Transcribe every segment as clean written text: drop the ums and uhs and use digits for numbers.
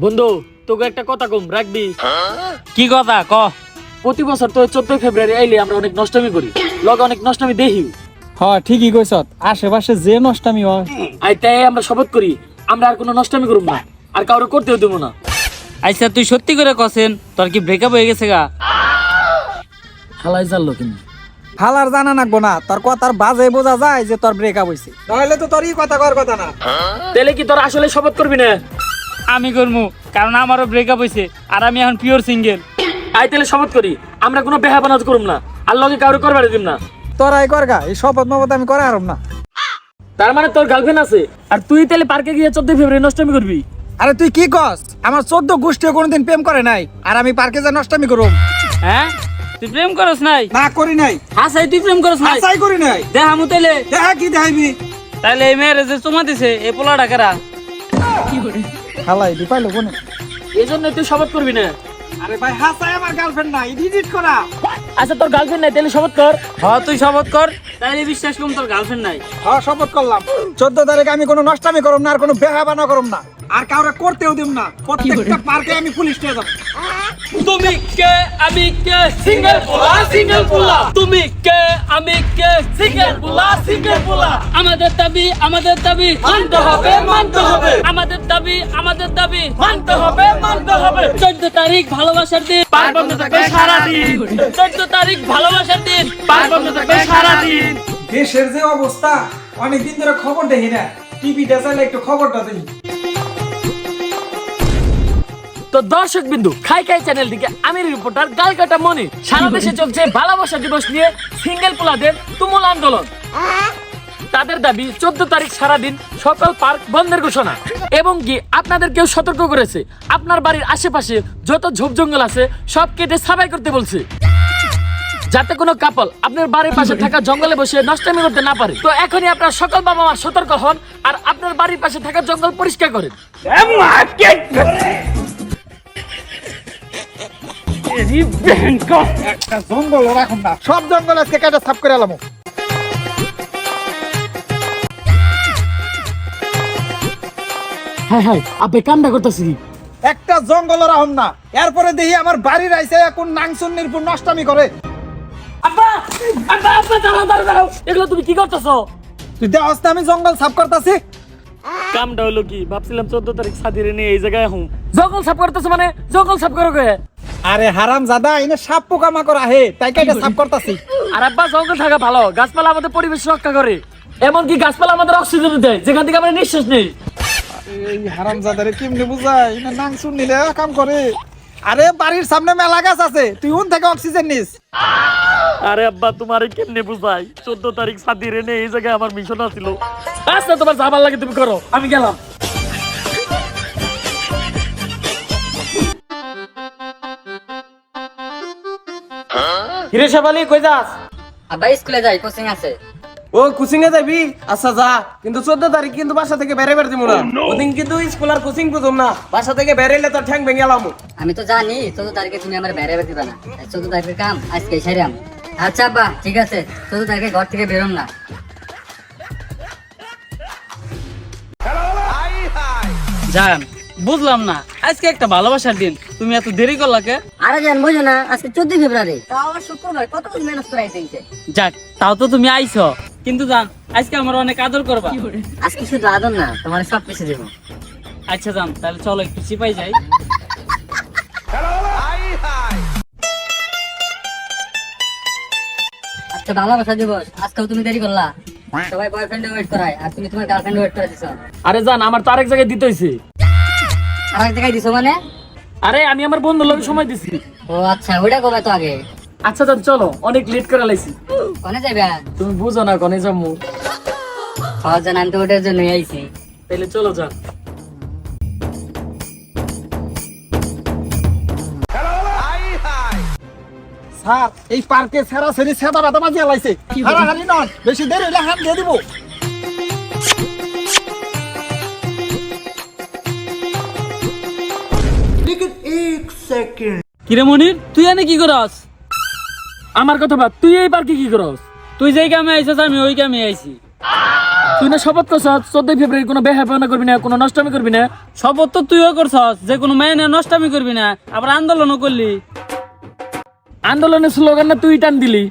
বন্ধু তোকে একটা কথা কম রাখবি। কি কথা ক? প্রতি বছর তো 14 ফেব্রুয়ারি আইলে আমরা অনেক নষ্টামি করি, লগে অনেক নষ্টামি দেখি। ঠিকই কইছ, আশেপাশে যে নষ্টামি হয় আই তাই আমরা শপথ করি আমরা আর কোনো নষ্টামি করব না, আর কাউরে করতেও দেব না। আচ্ছা তুই সত্যি করে কছেন তোর কি ব্রেকআপ হয়ে গেছে গা? হালাই জানলো কিন্তু হালার জানা নাকবো না, তোর কথার বাজে বোঝা যায় যে তোর ব্রেকআপ হইছে, তাহলে তো তোর কথা কর কথা না। তাহলে কি তোর আসলে শপথ করবি না? আমি করবো, কারণ আমারও ব্রেকআপ হইছে আর আমি এখন পিওর সিঙ্গেল। আই তাহলে শপথ করি আমরা কোনো বেহাবানাত করব না, আর লগে কাউরে করবার দিব না। তোরাই করগা, এই শপথ মপথ আমি করা হারম না। তার মানে তোর গার্লফ্রেন্ড আছে আর তুই তাহলে পার্কে গিয়ে 14 ফেব্রুয়ারি নষ্টামি করবি? আরে তুই কি কস? আমার 14 গোষ্ঠীও কোনোদিন প্রেম করে নাই, আর আমি পার্কে যা নষ্টামি করব? হ্যাঁ তুই প্রেম করস নাই? না করি নাই। হাসাই তুই প্রেম করস নাই? আশাই করি নাই। দেখামু তাইলে। দেখা কি দেখাইবি? তাইলে এই মেয়ের যে চুমা দিছে এই পোলা ডাকারা হালাই দি পাইলো কোনে? এজন্য তুই শপথ করবি না? আরে ভাই হাসাই আমার গার্লফ্রেন্ড না, এডিট করা। আচ্ছা তোর গার্লফ্রেন্ড নাই তাহলে শপথ কর। হ্যাঁ তুই শপথ কর, তাইলে বিশ্বাস করুম তোর গার্লফ্রেন্ড নাই। হ্যাঁ শপথ করলাম, 14 তারিখে আমি কোনো নষ্টামি করব না, আর কোনো বেহাবানা করব না, আর কাউরে করতেও দেব না। প্রত্যেকটা পার্কে আমি পুলিশ নিয়ে যাব। তুমি কে আমি কে সিঙ্গেল পোলা সিঙ্গেল পোলা, তুমি কে আমি কে সিঙ্গেল পোলা সিঙ্গেল পোলা। আমাদের দাবি মানতে হবে মানতে হবে, আমাদের দাবি মানতে হবে মানতে হবে। 14 তারিখ ভালোবাসার দিন, পার্বণ থাকবে সারা দিন। 14 তারিখ ভালোবাসার দিন, পার্বণ থাকবে সারা দিন। দেশের যে অবস্থা, অনেকদিন ধরে খবর দেখি না, টিভিতে চাইলে একটু খবরটা দেখি। তো দর্শক বিন্দু খাই খাই চ্যানেল থেকে আমি রিপোর্টার গালকাটা মনি। সারা দেশে চলছে ভালোবাসা দিবস নিয়ে সিঙ্গেল পোলাদের তুমুল আন্দোলন। তাদের দাবি 14 তারিখ সারাদিন সকল পার্ক বন্ধের ঘোষণা, এবং কি আপনাদের কেউ সতর্ক করেছে আপনার বাড়ির আশেপাশে যত ঝোপ জঙ্গল আছে সব কেটে সাফাই করতে বলছে, যাতে কোনো কাপল আপনার বাড়ির পাশে থাকা জঙ্গলে বসে নষ্টামি করতে না পারে। তো এখনই আপনার সকল বাবা মা সতর্ক হন আর আপনার বাড়ির পাশে থাকা জঙ্গল পরিষ্কার করেন। একটা জঙ্গল রাখুন না, সব জঙ্গল আজকে কেটে সাফ করে এলাম। হ্যাঁ হ্যাঁ আপনি কামটা করতেছি। একটা জঙ্গল রাখুন না, এরপরে দেখি আমার বাড়ির আইসে এখন নাংসুন নির্পুণ নষ্টামি করে। আব্বা আব্বা আব্বা দাঁড়াও দাঁড়াও দাঁড়াও, এগুলো তুমি কি করতেছো? তুই দেখছ আমি জঙ্গল সাফ করতেছি। কামটা হলো কি, ভাবছিলাম 14 তারিখ সাদিরে নিয়ে এই জায়গায় হুম জঙ্গল সাফ করতেছো, মানে জঙ্গল সাফ করো কে? আরে হারাম জাদা, এনে সাপ পোকা মাকড় আহে, তাই কাইটা সাফ করতেছি। আর আব্বা জঙ্গল থাকা ভালো, গাছপালা আমাদের পরিবেশ রক্ষা করে, এমনকি গাছপালা আমাদের অক্সিজেন দেয় যেখান থেকে আমরা নিঃশ্বাস নেই। এই হারাম জাদারে কেমনে বুঝাই, এনে নাংসুন নিলে কাম করে। আরে বাড়ির সামনে মেলা গাছ আছে, তুই উন থেকে অক্সিজেন নিস। আরে আব্বা তোমারে কেমনে বুঝাই, 14 তারিখ সাদিরে নিয়ে এই জায়গায় আমার মিশন আছিল। আচ্ছা তোমার যা ভালো লাগে তুমি করো, আমি গেলাম। হিরে শাবালি কই যাস? আব্বা স্কুলে যাই, কোচিং আছে। ও কোচিং এ যাবি? আচ্ছা যা, কিন্তু 14 তারিখ কিন্তু বাসা থেকে বের হইবার দিব না। ওদিন কিন্তু স্কুল আর কোচিং বুঝুম না, বাসা থেকে বের হইলে তোর ঠ্যাং ভেঙে এলাম। আমি তো জানি 14 তারিখে তুমি আমার বাইরে দিবা না, 14 তারিখের কাম আজকে সারিয়াম। আচ্ছা আব্বা ঠিক আছে, 14 তারিখে ঘর থেকে বেরোম না। জান বুঝলাম না, আজকে একটা ভালোবাসার দিন, তুমি এত দেরি করলা কে? আরে জান বুঝো না, আজকে 14 ফেব্রুয়ারি, তাও আবার শুক্রবার, কত কিছু ম্যানেজ করে আইতে। যাক তাও তো তুমি আইছো, কিন্তু জান আজকে আমার অনেক আদর করবা। আজকে শুধু আদর না, তোমার সব কিছু দেবো। আচ্ছা জান তাহলে চলো একটু চিপাই যাই। আজকে ভালোবাসা দিবস, আজকেও তুমি দেরি করলা। সবাই বয়ফ্রেন্ড ওয়েট করায় আর তুমি তোমার গার্লফ্রেন্ড ওয়েট করে দিছো। আরে জান আমার তো আরেক জায়গায় দিতে হইছে। আর এক জায়গায় দিছো মানে? আরে আমি আমার বন্ধুর লগে সময় দিছি। ও আচ্ছা, ওইটা কবে তো আগে? আচ্ছা জান চলো, অনেক লেট করে লাইছি। কোনে যাবে? তুমি বুঝো না কোনে যাবো। হ্যাঁ জান, আমি তো ওটার জন্যই আইছি। তাহলে চলো যান। স্যার এই পার্কে সেরা সেরি সেটা বেটা মাঝে লাইছে, হারাহারি নন, বেশি দেরি হইলে হাত দিয়ে দিব। কিরে মনির, তুই এনে কি করস? আমার কথা বাদ, তুই এই পার্কে কি করস? তুই যেই কামে আইছিস আমি ওই কামে আইছি। তুই না শপথ করছ 14 ফেব্রুয়ারি কোনো বেহায়াপনা করবি না, কোনো নষ্টামি করবি না। শপথ তো তুইও করছস যে কোনো মেয়ে নিয়ে নষ্টামি করবি না, আবার আন্দোলনও করলি। আন্দোলনের স্লোগান না তুই টান দিলি।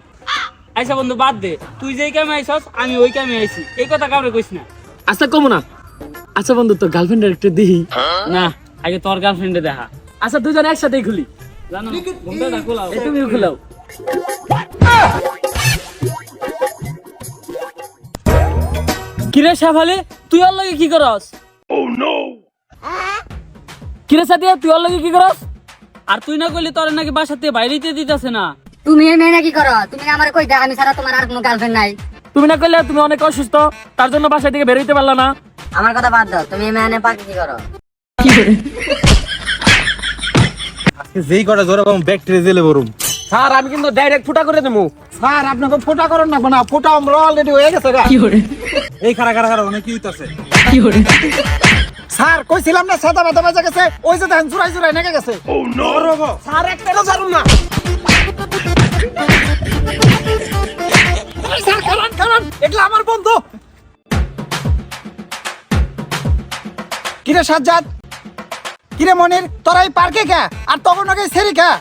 আচ্ছা বন্ধু বাদ দে, তুই যেই কামে আইছস আমি ওই কামে আইছি, এই কথা কাউরে কইস না। আচ্ছা কমো না। আচ্ছা বন্ধু তোর গার্লফ্রেন্ডের একটু দিই। না, আগে তোর গার্লফ্রেন্ডে দেখা। আচ্ছা দুজন একসাথেই খুলি। জানো বন্ধুটা খোলাও। এই তুমিও খুলাও। কিরে শেফালি, তুই ওর লগে কি করস? কিরে সাদিয়া তুই ওর লগে কি করস? আর তুই না কইলি তোর নাকি বাসাতে বাইরেতে দিতেছে না। তুমি এই মেয়ে কি করো? তুমি আমার কই দা আমি ছাড়া তোমার আর কোনো গার্লফ্রেন্ড নাই? তুমি না করলে তুমি অনেক অসুস্থ, তার জন্য বাসা থেকে বের হইতে পারলা না। আমার কথা বাদ দাও, তুমি এই মেয়ে পাকি কি করো? আজকে যেই কটা জোরে পাবো ব্যাকটেরিয়া জেলে বরুম। স্যার আমি কিন্তু ডাইরেক্ট ফুটা করে দেবো। স্যার আপনাকে ফোটা করেন না, না ফোটা আমরা অলরেডি হয়ে গেছে গা। এই খারা খারা খারা অনেক কি হইতাছে। স্যার কইছিলাম না সাদা মাথা বাজা গেছে, ওই যে ধান চুরাই চুরাই নেগে গেছে। স্যার একটা জানুন না। এই স্যার কারণ কারণ এগুলা আমার বন্ধু। কিরে সাজ্জাদ, কিরে মনির, তোরা এই পার্কে কে আর তখন আগে সেরি কে?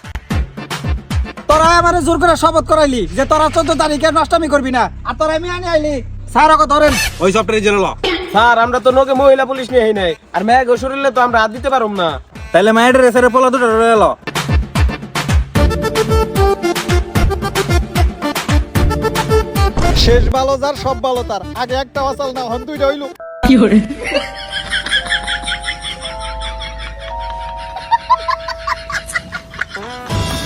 তোরা আমারে জোর করে শপথ করাইলি যে তোরা 14 তারিখে নষ্টামি করবি না, আর তোরা আমি আনি আইলি। স্যার ওকে ধরেন। ওই সফটওয়্যার জেনে ল। স্যার আমরা তো নগে মহিলা পুলিশ নিয়ে নাই, আর মেয়ে গোসরিলে তো আমরা হাত দিতে পারুম না। তাহলে মায়ের রেসারে পোলা দুটো রয়ে এলো। শেষ ভালো যার সব ভালো তার, আগে একটা ওয়াসাল না হন দুইটা হইলো।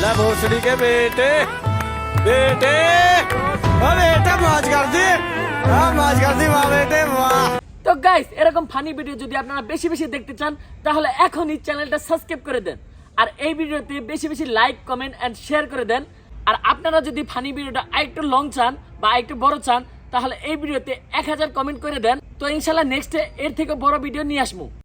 ला भोसड़ी के बेटे बेटे ओ बेटा मौज कर दी, हाँ मौज कर दी वाह बेटे वाह। তো গাইস এরকম ফানি ভিডিও যদি আপনারা বেশি বেশি দেখতে চান তাহলে এখনই চ্যানেলটা সাবস্ক্রাইব করে দেন, আর এই ভিডিওতে বেশি বেশি লাইক কমেন্ট এন্ড শেয়ার করে দেন। আর আপনারা যদি ফানি ভিডিওটা আরেকটু লং চান বা আরেকটু বড় চান তাহলে এই ভিডিওতে 1000 কমেন্ট করে দেন। তো ইনশাআল্লাহ নেক্সটে এর থেকে বড় ভিডিও নিয়ে আসবো।